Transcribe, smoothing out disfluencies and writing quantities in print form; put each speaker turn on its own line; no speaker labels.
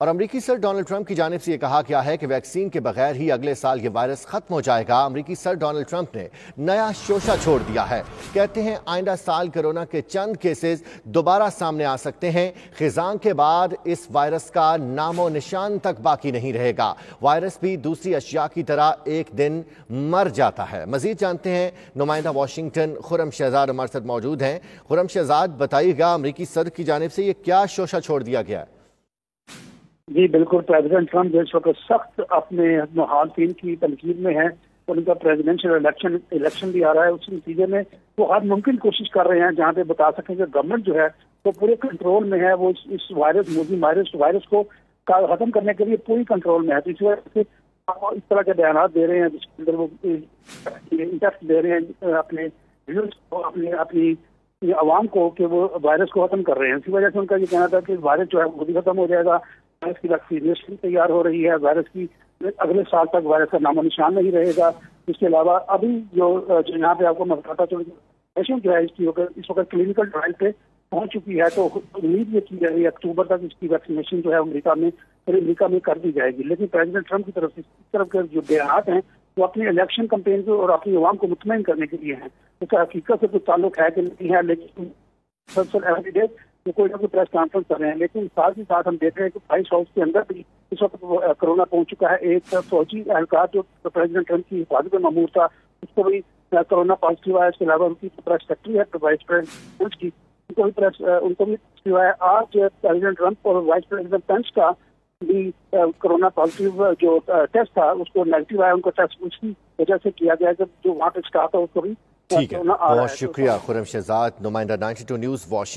اور امریکی صدر ڈونلڈ ٹرمپ کی جانب سے یہ کہا گیا ہے کہ ویکسین کے بغیر ہی اگلے سال یہ وائرس ختم ہو جائے گا۔ امریکی صدر ڈونلڈ ٹرمپ نے نیا شوشہ چھوڑ دیا ہے۔ کہتے ہیں آئندہ سال کورونا کے چند کیسز دوبارہ سامنے آ سکتے ہیں۔ خزاں کے بعد اس وائرس کا نام و نشان تک باقی نہیں رہے گا۔ وائرس بھی دوسری اشیاء کی طرح ایک دن مر جاتا ہے۔ مزید جانتے ہیں نمائندہ واشنگٹن خرم شہزاد ہمارے ساتھ موجود ہیں۔ خرم شہزاد، بتائیے گا امریکی صدر کی جانب سے یہ کیا شوشہ چھوڑ دیا گیا ہے؟
جی بالکل، پریزیڈنٹ ٹرمپ جو اس وقت سخت اپنے مخالفین کی تنقید میں ہے، ان کا پریزیڈنشل الیکشن بھی آ رہا ہے۔ اس نتیجے میں وہ ہر ممکن کوشش کر رہے ہیں جہاں پہ بتا سکیں کہ گورنمنٹ جو ہے وہ پورے کنٹرول میں ہے، وہ اس وائرس کو ختم کرنے کے لیے پوری کنٹرول میں ہے۔ تو اس وجہ سے اس طرح کے بیانات دے رہے ہیں جس کے اندر وہ انٹرسٹ دے رہے ہیں اپنے اپنی عوام کو کہ وہ وائرس کو ختم کر رہے ہیں۔ اسی وجہ سے ان کا یہ کہنا تھا کہ وائرس جو ہے وہ بھی ختم ہو جائے گا، وائرس کی ویکسینیشن تیار ہو رہی ہے، وائرس کی اگلے سال تک وائرس کا نام و نشان نہیں رہے گا۔ اس کے علاوہ ابھی جو یہاں پہ آپ کو میں بتاتا چلوں پیشنٹ جو ہے اس وقت کلینکل ٹرائل پہ پہنچ چکی ہے، تو امید یہ کی جا رہی ہے اکتوبر تک اس کی ویکسینیشن جو ہے امریکہ میں کر دی جائے گی۔ لیکن پریزیڈنٹ ٹرمپ کی طرف سے اس طرف کے جو بیانات ہیں وہ اپنی الیکشن کمپین کو اور اپنی عوام کو مطمئن کرنے کے لیے ہیں۔ اس کا حقیقت سے کوئی تعلق ہے کہ نہیں ہے، لیکن ایوری ڈے وہ کوئی نہ کوئی پریس کانفرنس کر رہے ہیں۔ لیکن ساتھ ہی ساتھ ہم دیکھ رہے ہیں کہ وائٹ ہاؤس کے اندر بھی اس وقت کرونا پہنچ چکا ہے۔ ایک فوجی اہلکار جو پریزیڈنٹ ٹرمپ کی حفاظت میں مامور تھا، اس کو بھی کرونا پازیٹیو آیا۔ اس کے علاوہ ان کی پریس سیکرٹری ہے وائس پریزیڈنٹ کی، ان کو بھی پازیٹیو آیا۔ آج پریزیڈنٹ ٹرمپ اور وائس پریزیڈنٹ پینس کا بھی کرونا پازیٹیو جو ٹیسٹ تھا اس کو نیگیٹو آیا۔ ان کا ٹیسٹ اس کی وجہ سے کیا گیا جب جو وہاں پہ اسٹاف تھا اس کو بھی
ٹھیک ہے، بہت شکریہ خرم شہزاد، نمائندہ 92 نیوز واشنگٹن۔